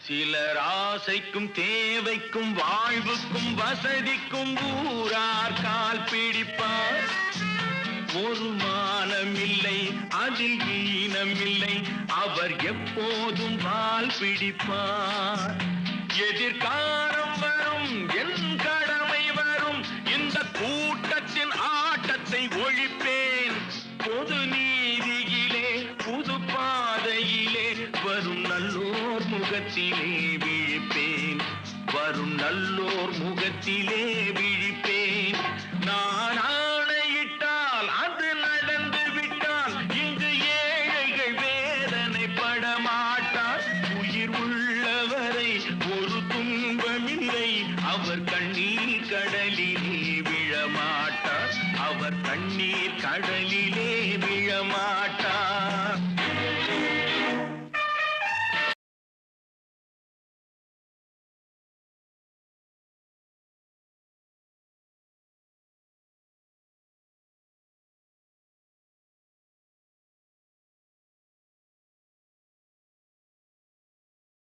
சிலர் ஆசைக்கும் தேவைக்கும் வாழ்வுக்கும் வசதிக்கும் ஊரார் கால் பிடிப்பார். ஒரு மானமில்லை அதில் ஈனமில்லை, அவர் எப்போதும் வால் பிடிப்பார். எதிர்காலம் வரும் என் கடமை வரும், இந்த கூட்டத்தின் ஆட்டத்தை ஒழிப்பேன். பொது நீதியிலே புது பாதையிலே வரும் நல்லோர் முகத்திலே விழிப்பேன். வரும் நல்லோர் முகத்திலே விழிப்பேன். நான் ஆணையிட்டால் அது நடந்து விட்டால் இங்கு ஏழைகள் வேதனை படமாட்டார். உயிர் உள்ளவரை ஒரு துன்பமில்லை, அவர் கண்ணீர் கடலிலே விழமாட்டார். அவர் கண்ணீர் கடலிலே விழமாட்டார்.